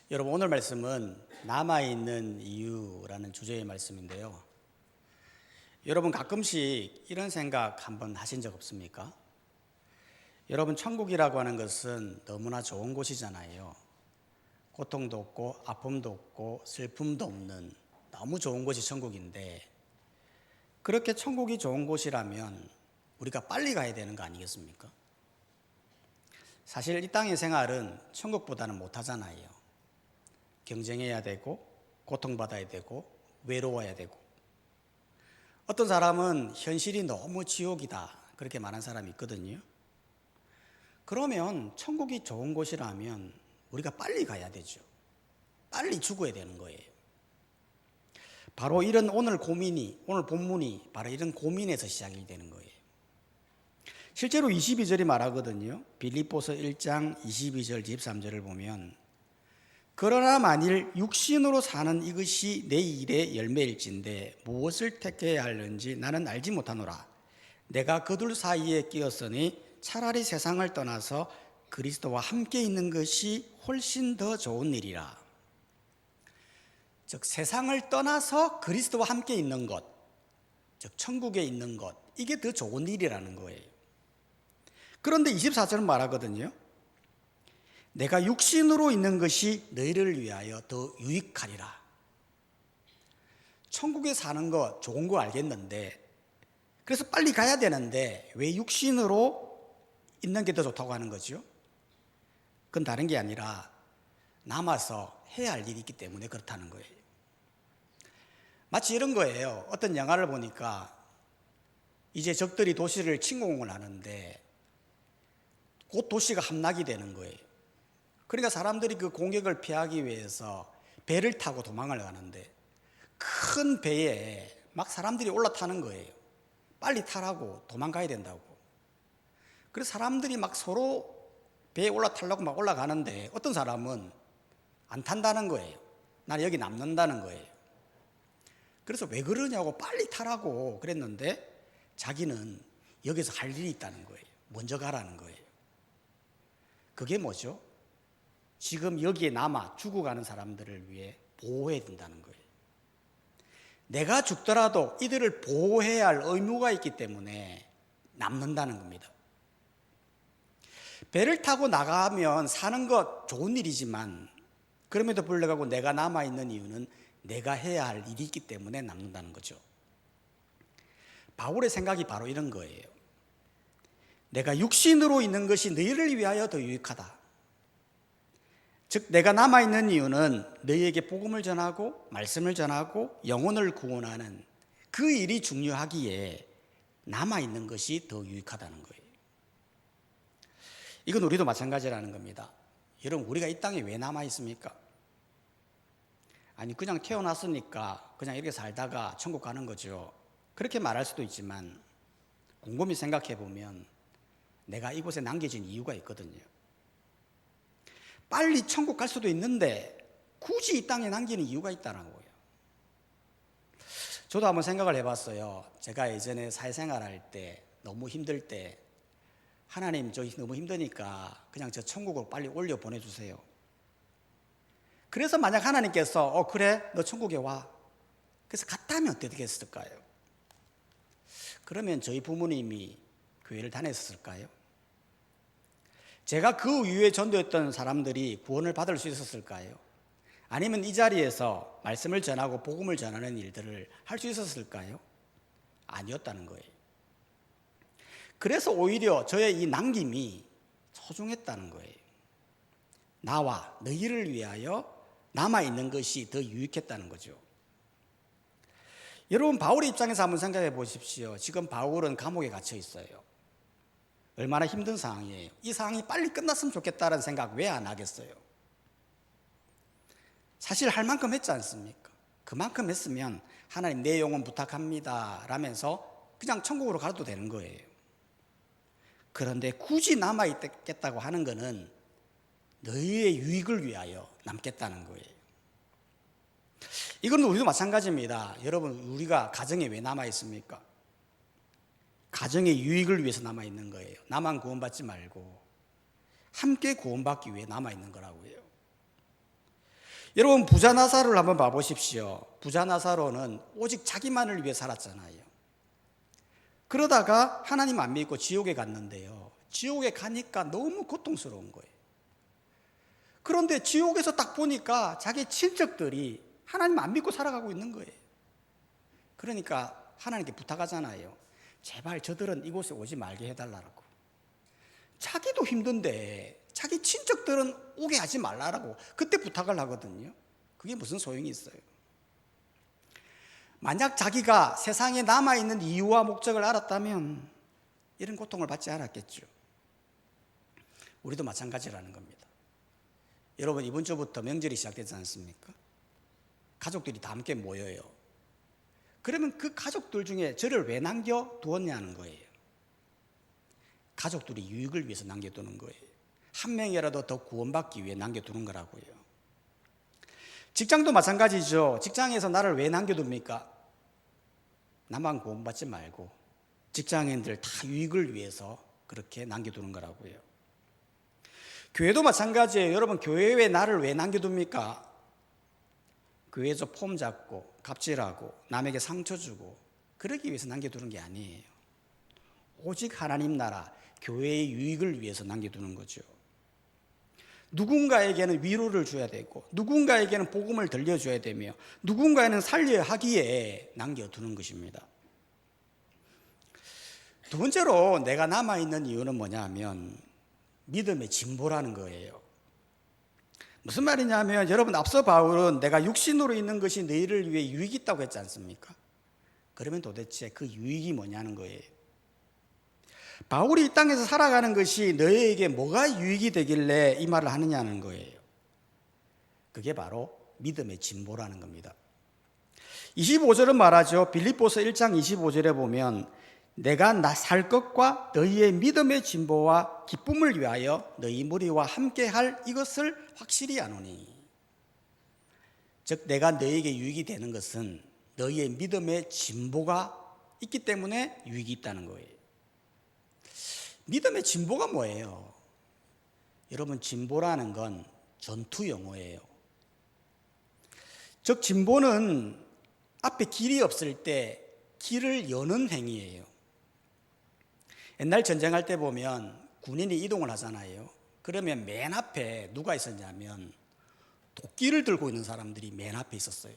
여러분, 오늘 말씀은 남아있는 이유라는 주제의 말씀인데요. 여러분, 가끔씩 이런 생각 한번 하신 적 없습니까? 여러분, 천국이라고 하는 것은 너무나 좋은 곳이잖아요. 고통도 없고 아픔도 없고 슬픔도 없는 너무 좋은 곳이 천국인데, 그렇게 천국이 좋은 곳이라면 우리가 빨리 가야 되는 거 아니겠습니까? 사실 이 땅의 생활은 천국보다는 못하잖아요. 경쟁해야 되고 고통받아야 되고 외로워야 되고, 어떤 사람은 현실이 너무 지옥이다 그렇게 말한 사람이 있거든요. 그러면 천국이 좋은 곳이라면 우리가 빨리 가야 되죠. 빨리 죽어야 되는 거예요. 바로 이런 오늘 본문이 바로 이런 고민에서 시작이 되는 거예요. 실제로 22절이 말하거든요. 빌립보서 1장 22절 23절을 보면, 그러나 만일 육신으로 사는 이것이 내 일의 열매일진데 무엇을 택해야 하는지 나는 알지 못하노라. 내가 그 둘 사이에 끼었으니 차라리 세상을 떠나서 그리스도와 함께 있는 것이 훨씬 더 좋은 일이라. 즉, 세상을 떠나서 그리스도와 함께 있는 것, 즉 천국에 있는 것, 이게 더 좋은 일이라는 거예요. 그런데 24절은 말하거든요. 내가 육신으로 있는 것이 너희를 위하여 더 유익하리라. 천국에 사는 거 좋은 거 알겠는데, 그래서 빨리 가야 되는데 왜 육신으로 있는 게 더 좋다고 하는 거죠? 그건 다른 게 아니라 남아서 해야 할 일이 있기 때문에 그렇다는 거예요. 마치 이런 거예요. 어떤 영화를 보니까 이제 적들이 도시를 침공을 하는데 곧 도시가 함락이 되는 거예요. 그러니까 사람들이 그 공격을 피하기 위해서 배를 타고 도망을 가는데, 큰 배에 막 사람들이 올라타는 거예요. 빨리 타라고, 도망가야 된다고. 그래서 사람들이 막 서로 배에 올라타려고 막 올라가는데, 어떤 사람은 안 탄다는 거예요. 난 여기 남는다는 거예요. 그래서 왜 그러냐고, 빨리 타라고 그랬는데 자기는 여기서 할 일이 있다는 거예요. 먼저 가라는 거예요. 그게 뭐죠? 지금 여기에 남아 죽어가는 사람들을 위해 보호해야 된다는 거예요. 내가 죽더라도 이들을 보호해야 할 의무가 있기 때문에 남는다는 겁니다. 배를 타고 나가면 사는 것 좋은 일이지만, 그럼에도 불구하고 내가 남아있는 이유는 내가 해야 할 일이 있기 때문에 남는다는 거죠. 바울의 생각이 바로 이런 거예요. 내가 육신으로 있는 것이 너희를 위하여 더 유익하다. 즉, 내가 남아있는 이유는 너희에게 복음을 전하고 말씀을 전하고 영혼을 구원하는 그 일이 중요하기에 남아있는 것이 더 유익하다는 거예요. 이건 우리도 마찬가지라는 겁니다. 여러분, 우리가 이 땅에 왜 남아있습니까? 아니, 그냥 태어났으니까 그냥 이렇게 살다가 천국 가는 거죠. 그렇게 말할 수도 있지만, 곰곰이 생각해 보면 내가 이곳에 남겨진 이유가 있거든요. 빨리 천국 갈 수도 있는데 굳이 이 땅에 남기는 이유가 있다는 거예요. 저도 한번 생각을 해봤어요. 제가 예전에 사회생활할 때 너무 힘들 때, 하나님 저 너무 힘드니까 그냥 저 천국으로 빨리 올려 보내주세요. 그래서 만약 하나님께서 그래 너 천국에 와, 그래서 갔다면 어떻게 했을까요? 그러면 저희 부모님이 교회를 다녔을까요? 제가 그 이후에 전도했던 사람들이 구원을 받을 수 있었을까요? 아니면 이 자리에서 말씀을 전하고 복음을 전하는 일들을 할 수 있었을까요? 아니었다는 거예요. 그래서 오히려 저의 이 남김이 소중했다는 거예요. 나와 너희를 위하여 남아있는 것이 더 유익했다는 거죠. 여러분, 바울의 입장에서 한번 생각해 보십시오. 지금 바울은 감옥에 갇혀 있어요. 얼마나 힘든 상황이에요. 이 상황이 빨리 끝났으면 좋겠다는 생각 왜 안 하겠어요? 사실 할 만큼 했지 않습니까? 그만큼 했으면 하나님 내 영혼 부탁합니다 라면서 그냥 천국으로 가도 되는 거예요. 그런데 굳이 남아있겠다고 하는 것은 너희의 유익을 위하여 남겠다는 거예요. 이건 우리도 마찬가지입니다. 여러분, 우리가 가정에 왜 남아있습니까? 가정의 유익을 위해서 남아있는 거예요. 나만 구원받지 말고 함께 구원받기 위해 남아있는 거라고요. 여러분 부자 나사로를 한번 봐보십시오. 부자 나사로는 오직 자기만을 위해 살았잖아요. 그러다가 하나님 안 믿고 지옥에 갔는데요. 지옥에 가니까 너무 고통스러운 거예요. 그런데 지옥에서 딱 보니까 자기 친척들이 하나님 안 믿고 살아가고 있는 거예요. 그러니까 하나님께 부탁하잖아요. 제발 저들은 이곳에 오지 말게 해달라고. 자기도 힘든데 자기 친척들은 오게 하지 말라고 그때 부탁을 하거든요. 그게 무슨 소용이 있어요? 만약 자기가 세상에 남아있는 이유와 목적을 알았다면 이런 고통을 받지 않았겠죠. 우리도 마찬가지라는 겁니다. 여러분 이번 주부터 명절이 시작되지 않습니까? 가족들이 다 함께 모여요. 그러면 그 가족들 중에 저를 왜 남겨두었냐는 거예요. 가족들이 유익을 위해서 남겨두는 거예요. 한 명이라도 더 구원받기 위해 남겨두는 거라고요. 직장도 마찬가지죠. 직장에서 나를 왜 남겨둡니까? 나만 구원받지 말고 직장인들 다 유익을 위해서 그렇게 남겨두는 거라고요. 교회도 마찬가지예요. 여러분 교회에 나를 왜 남겨둡니까? 교회에서 폼 잡고 갑질하고 남에게 상처 주고 그러기 위해서 남겨두는 게 아니에요. 오직 하나님 나라 교회의 유익을 위해서 남겨두는 거죠. 누군가에게는 위로를 줘야 되고 누군가에게는 복음을 들려줘야 되며 누군가에는 살려야 하기에 남겨두는 것입니다. 두 번째로 내가 남아있는 이유는 뭐냐면 믿음의 진보라는 거예요. 무슨 말이냐면 여러분 앞서 바울은 내가 육신으로 있는 것이 너희를 위해 유익이 있다고 했지 않습니까? 그러면 도대체 그 유익이 뭐냐는 거예요. 바울이 이 땅에서 살아가는 것이 너희에게 뭐가 유익이 되길래 이 말을 하느냐는 거예요. 그게 바로 믿음의 진보라는 겁니다. 25절은 말하죠. 빌립보서 1장 25절에 보면 내가 살 것과 너희의 믿음의 진보와 기쁨을 위하여 너희 무리와 함께할 이것을 확실히 아노니. 즉 내가 너희에게 유익이 되는 것은 너희의 믿음의 진보가 있기 때문에 유익이 있다는 거예요. 믿음의 진보가 뭐예요? 여러분 진보라는 건 전투 용어예요. 즉 진보는 앞에 길이 없을 때 길을 여는 행위예요. 옛날 전쟁할 때 보면 군인이 이동을 하잖아요. 그러면 맨 앞에 누가 있었냐면 도끼를 들고 있는 사람들이 맨 앞에 있었어요.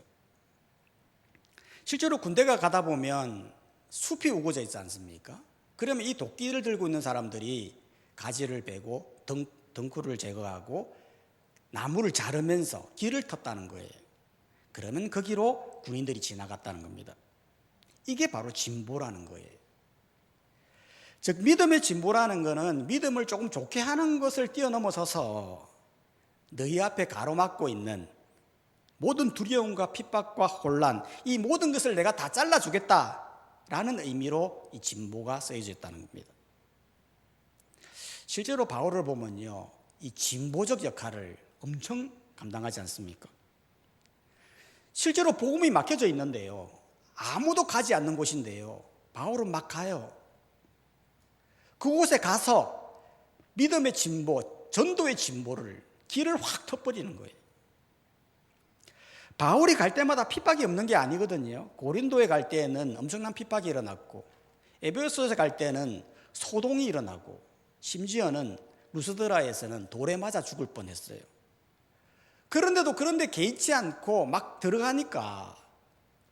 실제로 군대가 가다 보면 숲이 우거져 있지 않습니까? 그러면 이 도끼를 들고 있는 사람들이 가지를 베고 덩쿨을 제거하고 나무를 자르면서 길을 텄다는 거예요. 그러면 거기로 군인들이 지나갔다는 겁니다. 이게 바로 진보라는 거예요. 즉 믿음의 진보라는 것은 믿음을 조금 좋게 하는 것을 뛰어넘어서서 너희 앞에 가로막고 있는 모든 두려움과 핍박과 혼란, 이 모든 것을 내가 다 잘라주겠다라는 의미로 이 진보가 쓰여져 있다는 겁니다. 실제로 바울을 보면요, 이 진보적 역할을 엄청 감당하지 않습니까? 실제로 복음이 막혀져 있는데요, 아무도 가지 않는 곳인데요, 바울은 막 가요. 그곳에 가서 믿음의 진보, 전도의 진보를 길을 확 터버리는 거예요. 바울이 갈 때마다 핍박이 없는 게 아니거든요. 고린도에 갈 때는 엄청난 핍박이 일어났고 에베소서에 갈 때는 소동이 일어나고 심지어는 루스드라에서는 돌에 맞아 죽을 뻔했어요. 그런데도 그런데 개의치 않고 막 들어가니까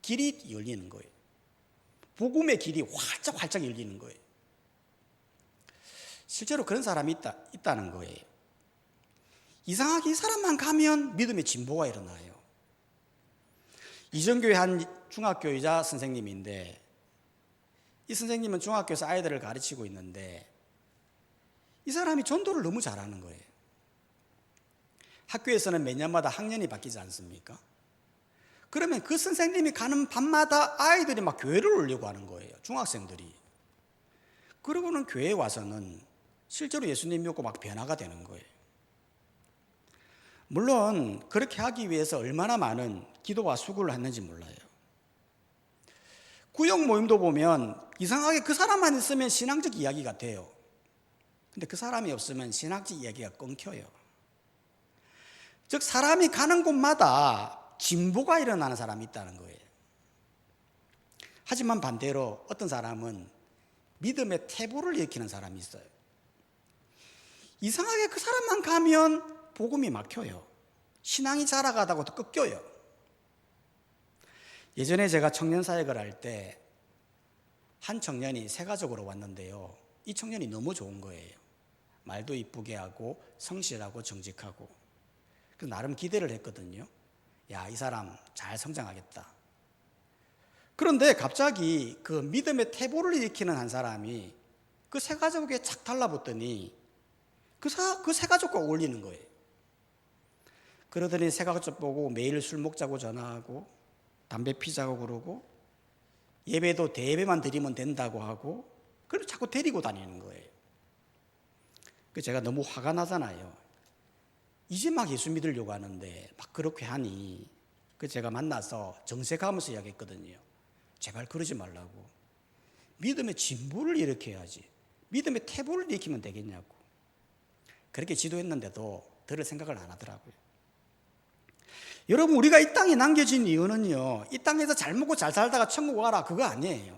길이 열리는 거예요. 복음의 길이 활짝 열리는 거예요. 실제로 그런 사람이 있다는 거예요. 이상하게 이 사람만 가면 믿음의 진보가 일어나요. 이정교회 한 중학교 의자 선생님인데 이 선생님은 중학교에서 아이들을 가르치고 있는데 이 사람이 전도를 너무 잘하는 거예요. 학교에서는 매년마다 학년이 바뀌지 않습니까? 그러면 그 선생님이 가는 밤마다 아이들이 막 교회를 오려고 하는 거예요. 중학생들이. 그러고는 교회에 와서는 실제로 예수님 믿고 막 변화가 되는 거예요. 물론 그렇게 하기 위해서 얼마나 많은 기도와 수고를 했는지 몰라요. 구역 모임도 보면 이상하게 그 사람만 있으면 신앙적 이야기가 돼요. 근데 그 사람이 없으면 신학적 이야기가 끊겨요. 즉 사람이 가는 곳마다 진보가 일어나는 사람이 있다는 거예요. 하지만 반대로 어떤 사람은 믿음의 퇴보를 일으키는 사람이 있어요. 이상하게 그 사람만 가면 복음이 막혀요. 신앙이 자라가다가 또 꺾여요. 예전에 제가 청년 사역을 할 때 한 청년이 세가족으로 왔는데요. 이 청년이 너무 좋은 거예요. 말도 이쁘게 하고 성실하고 정직하고. 그래서 나름 기대를 했거든요. 야, 이 사람 잘 성장하겠다. 그런데 갑자기 그 믿음의 퇴보를 일으키는 한 사람이 그 세가족에 착 달라붙더니 그 세가족과 어울리는 거예요. 그러더니 세가족 보고 매일 술 먹자고 전화하고 담배 피자고 그러고 예배도 대예배만 드리면 된다고 하고 그래서 자꾸 데리고 다니는 거예요. 그래서 제가 너무 화가 나잖아요. 이제 막 예수 믿으려고 하는데 막 그렇게 하니 그래서 제가 만나서 정색하면서 이야기했거든요. 제발 그러지 말라고. 믿음의 진보를 일으켜야지. 믿음의 퇴보를 일으키면 되겠냐고. 그렇게 지도했는데도 들을 생각을 안 하더라고요. 여러분, 우리가 이 땅에 남겨진 이유는요, 이 땅에서 잘 먹고 잘 살다가 천국 가라 그거 아니에요.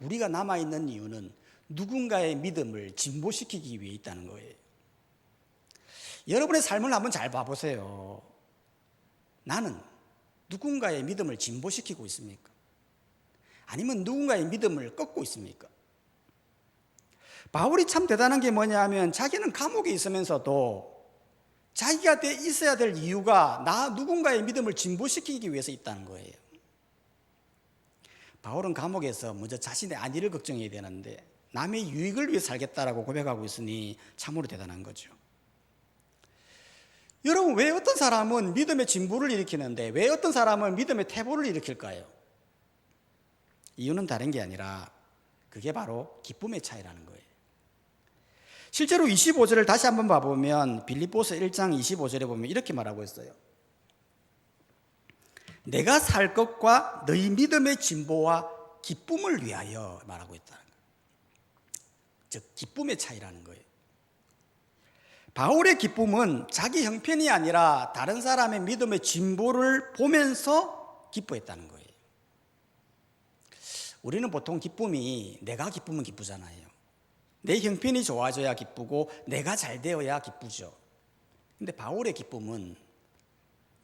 우리가 남아있는 이유는 누군가의 믿음을 진보시키기 위해 있다는 거예요. 여러분의 삶을 한번 잘 봐보세요. 나는 누군가의 믿음을 진보시키고 있습니까? 아니면 누군가의 믿음을 꺾고 있습니까? 바울이 참 대단한 게 뭐냐 하면 자기는 감옥에 있으면서도 자기가 있어야 될 이유가 누군가의 믿음을 진보시키기 위해서 있다는 거예요. 바울은 감옥에서 먼저 자신의 안위를 걱정해야 되는데 남의 유익을 위해 살겠다라고 고백하고 있으니 참으로 대단한 거죠. 여러분, 왜 어떤 사람은 믿음의 진보를 일으키는데 왜 어떤 사람은 믿음의 퇴보를 일으킬까요? 이유는 다른 게 아니라 그게 바로 기쁨의 차이라는 거예요. 실제로 25절을 다시 한번 봐보면 빌립보서 1장 25절에 보면 이렇게 말하고 있어요. 내가 살 것과 너희 믿음의 진보와 기쁨을 위하여 말하고 있다는 거예요. 즉 기쁨의 차이라는 거예요. 바울의 기쁨은 자기 형편이 아니라 다른 사람의 믿음의 진보를 보면서 기뻐했다는 거예요. 우리는 보통 기쁨이 내가 기쁘면 기쁘잖아요. 내 형편이 좋아져야 기쁘고 내가 잘 되어야 기쁘죠. 근데 바울의 기쁨은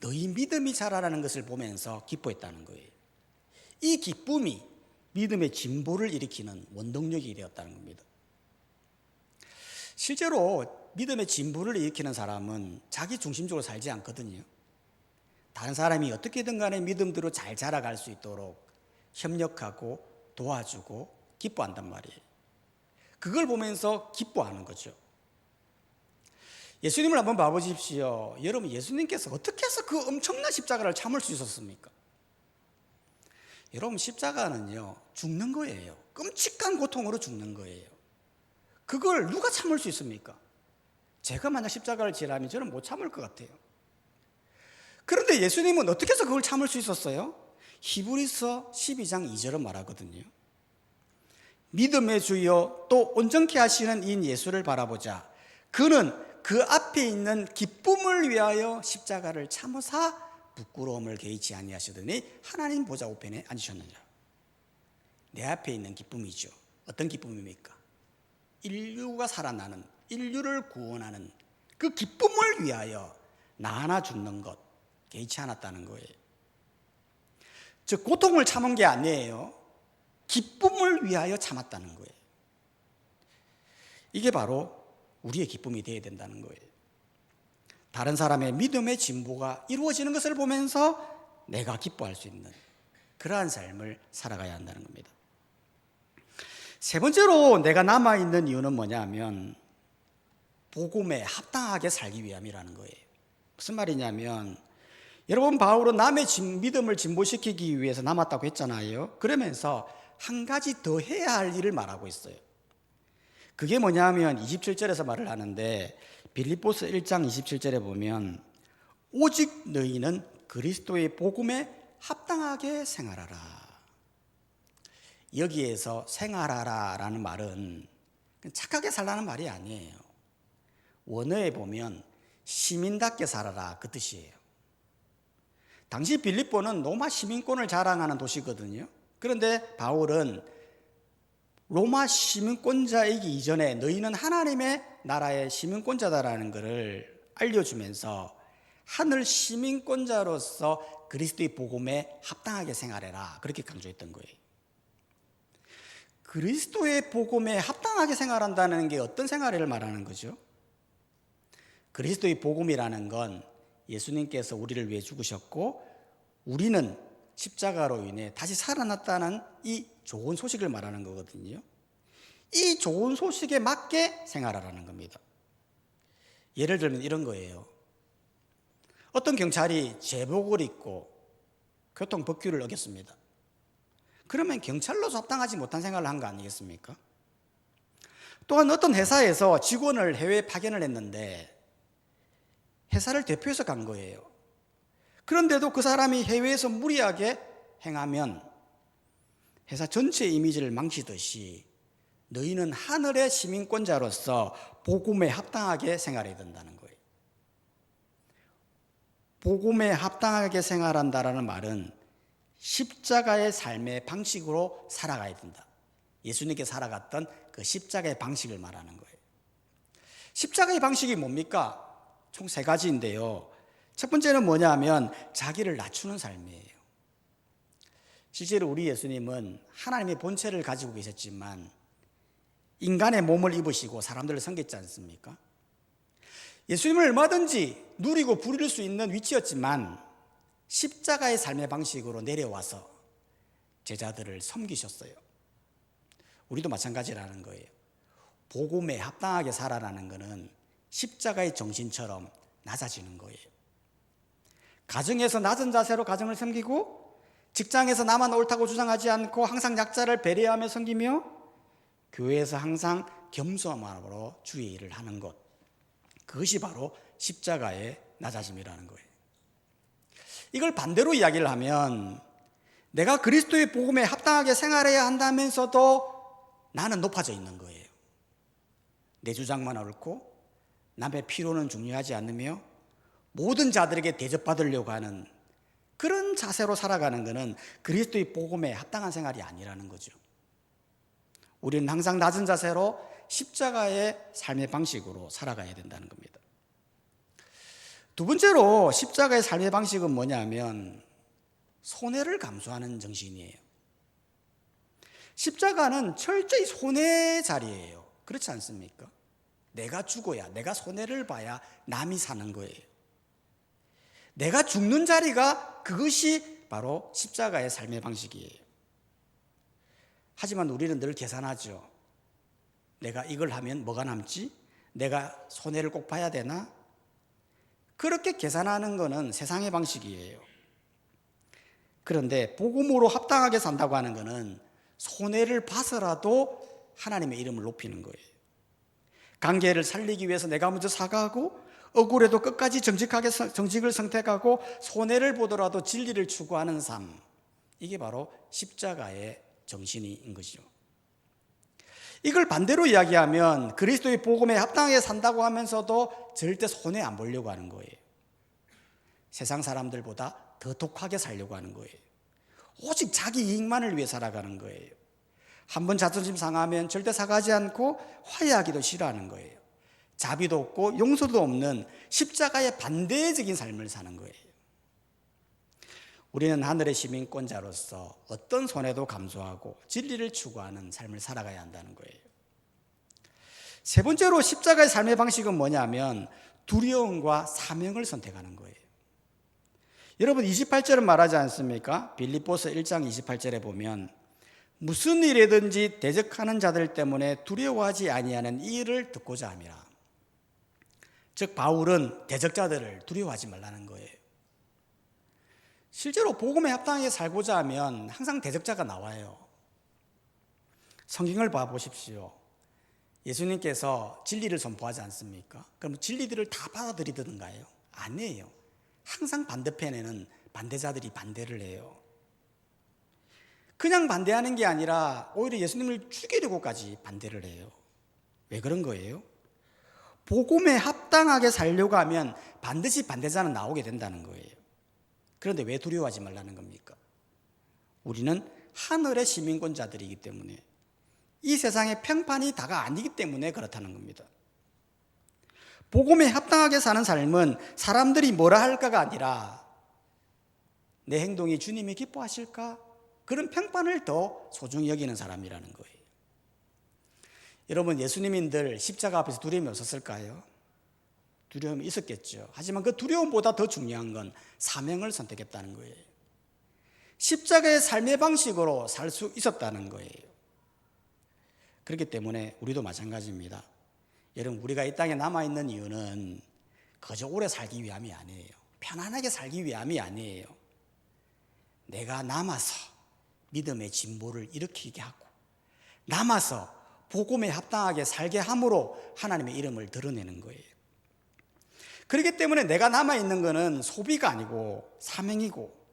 너희 믿음이 자라라는 것을 보면서 기뻐했다는 거예요. 이 기쁨이 믿음의 진보를 일으키는 원동력이 되었다는 겁니다. 실제로 믿음의 진보를 일으키는 사람은 자기 중심적으로 살지 않거든요. 다른 사람이 어떻게든 간에 믿음대로 잘 자라갈 수 있도록 협력하고 도와주고 기뻐한단 말이에요. 그걸 보면서 기뻐하는 거죠. 예수님을 한번 봐보십시오. 여러분, 예수님께서 어떻게 해서 그 엄청난 십자가를 참을 수 있었습니까? 여러분, 십자가는요, 죽는 거예요. 끔찍한 고통으로 죽는 거예요. 그걸 누가 참을 수 있습니까? 제가 만약 십자가를 지라면 저는 못 참을 것 같아요. 그런데 예수님은 어떻게 해서 그걸 참을 수 있었어요? 히브리서 12장 2절은 말하거든요. 믿음의 주여 또 온전케 하시는 이 예수를 바라보자. 그는 그 앞에 있는 기쁨을 위하여 십자가를 참으사 부끄러움을 개의치 아니하시더니 하나님 보좌 우편에 앉으셨느니라. 내 앞에 있는 기쁨이죠. 어떤 기쁨입니까? 인류가 살아나는, 인류를 구원하는 그 기쁨을 위하여 나 하나 죽는 것 개의치 않았다는 거예요. 즉 고통을 참은 게 아니에요. 기쁨을 위하여 참았다는 거예요. 이게 바로 우리의 기쁨이 되어야 된다는 거예요. 다른 사람의 믿음의 진보가 이루어지는 것을 보면서 내가 기뻐할 수 있는 그러한 삶을 살아가야 한다는 겁니다. 세 번째로 내가 남아있는 이유는 뭐냐면 복음에 합당하게 살기 위함이라는 거예요. 무슨 말이냐면 여러분, 바울은 남의 믿음을 진보시키기 위해서 남았다고 했잖아요. 그러면서 한 가지 더 해야 할 일을 말하고 있어요. 그게 뭐냐면 27절에서 말을 하는데 빌립보서 1장 27절에 보면 오직 너희는 그리스도의 복음에 합당하게 생활하라. 여기에서 생활하라라는 말은 착하게 살라는 말이 아니에요. 원어에 보면 시민답게 살아라, 그 뜻이에요. 당시 빌립보는 로마 시민권을 자랑하는 도시거든요. 그런데 바울은 로마 시민권자이기 이전에 너희는 하나님의 나라의 시민권자다라는 것을 알려주면서 하늘 시민권자로서 그리스도의 복음에 합당하게 생활해라, 그렇게 강조했던 거예요. 그리스도의 복음에 합당하게 생활한다는 게 어떤 생활을 말하는 거죠? 그리스도의 복음이라는 건 예수님께서 우리를 위해 죽으셨고 우리는 십자가로 인해 다시 살아났다는 이 좋은 소식을 말하는 거거든요. 이 좋은 소식에 맞게 생활하라는 겁니다. 예를 들면 이런 거예요. 어떤 경찰이 제복을 입고 교통법규를 어겼습니다. 그러면 경찰로서 합당하지 못한 생활을 한 거 아니겠습니까? 또한 어떤 회사에서 직원을 해외에 파견을 했는데 회사를 대표해서 간 거예요. 그런데도 그 사람이 해외에서 무리하게 행하면 회사 전체의 이미지를 망치듯이 너희는 하늘의 시민권자로서 복음에 합당하게 생활해야 된다는 거예요. 복음에 합당하게 생활한다라는 말은 십자가의 삶의 방식으로 살아가야 된다. 예수님께 살아갔던 그 십자가의 방식을 말하는 거예요. 십자가의 방식이 뭡니까? 총 3가지인데요. 첫 번째는 뭐냐면 자기를 낮추는 삶이에요. 실제로 우리 예수님은 하나님의 본체를 가지고 계셨지만 인간의 몸을 입으시고 사람들을 섬겼지 않습니까? 예수님을 얼마든지 누리고 부릴 수 있는 위치였지만 십자가의 삶의 방식으로 내려와서 제자들을 섬기셨어요. 우리도 마찬가지라는 거예요. 복음에 합당하게 살아라는 것은 십자가의 정신처럼 낮아지는 거예요. 가정에서 낮은 자세로 가정을 섬기고 직장에서 나만 옳다고 주장하지 않고 항상 약자를 배려하며 섬기며 교회에서 항상 겸손함으로 주의 일을 하는 것, 그것이 바로 십자가의 낮아짐이라는 거예요. 이걸 반대로 이야기를 하면 내가 그리스도의 복음에 합당하게 생활해야 한다면서도 나는 높아져 있는 거예요. 내 주장만 옳고 남의 필요는 중요하지 않으며 모든 자들에게 대접받으려고 하는 그런 자세로 살아가는 것은 그리스도의 복음에 합당한 생활이 아니라는 거죠. 우리는 항상 낮은 자세로 십자가의 삶의 방식으로 살아가야 된다는 겁니다. 두 번째로 십자가의 삶의 방식은 뭐냐면 손해를 감수하는 정신이에요. 십자가는 철저히 손해 자리예요. 그렇지 않습니까? 내가 죽어야, 내가 손해를 봐야 남이 사는 거예요. 내가 죽는 자리가 그것이 바로 십자가의 삶의 방식이에요. 하지만 우리는 늘 계산하죠. 내가 이걸 하면 뭐가 남지? 내가 손해를 꼭 봐야 되나? 그렇게 계산하는 것은 세상의 방식이에요. 그런데 복음으로 합당하게 산다고 하는 것은 손해를 봐서라도 하나님의 이름을 높이는 거예요. 관계를 살리기 위해서 내가 먼저 사과하고 억울해도 끝까지 정직을 선택하고 손해를 보더라도 진리를 추구하는 삶, 이게 바로 십자가의 정신인 것이죠. 이걸 반대로 이야기하면 그리스도의 복음에 합당하게 산다고 하면서도 절대 손해 안 보려고 하는 거예요. 세상 사람들보다 더 독하게 살려고 하는 거예요. 오직 자기 이익만을 위해 살아가는 거예요. 한번 자존심 상하면 절대 사과하지 않고 화해하기도 싫어하는 거예요. 자비도 없고 용서도 없는 십자가의 반대적인 삶을 사는 거예요. 우리는 하늘의 시민권자로서 어떤 손해도 감수하고 진리를 추구하는 삶을 살아가야 한다는 거예요. 세 번째로 십자가의 삶의 방식은 뭐냐면 두려움과 사명을 선택하는 거예요. 여러분 28절은 말하지 않습니까? 빌립보서 1장 28절에 보면 무슨 일이든지 대적하는 자들 때문에 두려워하지 아니하는 이 일을 듣고자 함이라. 즉 바울은 대적자들을 두려워하지 말라는 거예요. 실제로 복음에 합당하게 살고자 하면 항상 대적자가 나와요. 성경을 봐보십시오. 예수님께서 진리를 선포하지 않습니까? 그럼 진리들을 다 받아들이던가요? 아니에요. 항상 반대편에는 반대자들이 반대를 해요. 그냥 반대하는 게 아니라 오히려 예수님을 죽이려고까지 반대를 해요. 왜 그런 거예요? 복음에 합당하게 살려고 하면 반드시 반대자는 나오게 된다는 거예요. 그런데 왜 두려워하지 말라는 겁니까? 우리는 하늘의 시민권자들이기 때문에, 이 세상의 평판이 다가 아니기 때문에 그렇다는 겁니다. 복음에 합당하게 사는 삶은 사람들이 뭐라 할까가 아니라 내 행동이 주님이 기뻐하실까? 그런 평판을 더 소중히 여기는 사람이라는 거예요. 여러분, 예수님인들 십자가 앞에서 두려움이 없었을까요? 두려움이 있었겠죠. 하지만 그 두려움보다 더 중요한 건 사명을 선택했다는 거예요. 십자가의 삶의 방식으로 살 수 있었다는 거예요. 그렇기 때문에 우리도 마찬가지입니다. 여러분, 우리가 이 땅에 남아있는 이유는 그저 오래 살기 위함이 아니에요. 편안하게 살기 위함이 아니에요. 내가 남아서 믿음의 진보를 일으키게 하고, 남아서 복음에 합당하게 살게 함으로 하나님의 이름을 드러내는 거예요. 그렇기 때문에 내가 남아있는 것은 소비가 아니고 사명이고,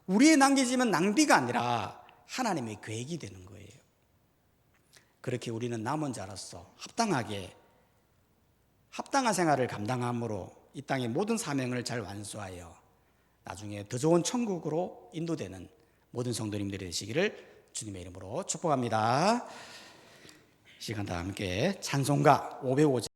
우리의 남겨지면 낭비가 아니라 하나님의 계획이 되는 거예요. 그렇게 우리는 남은 자로서 합당한 생활을 감당함으로 이 땅의 모든 사명을 잘 완수하여 나중에 더 좋은 천국으로 인도되는 모든 성도님들이 되시기를 주님의 이름으로 축복합니다. 시간 다 함께 찬송가 505장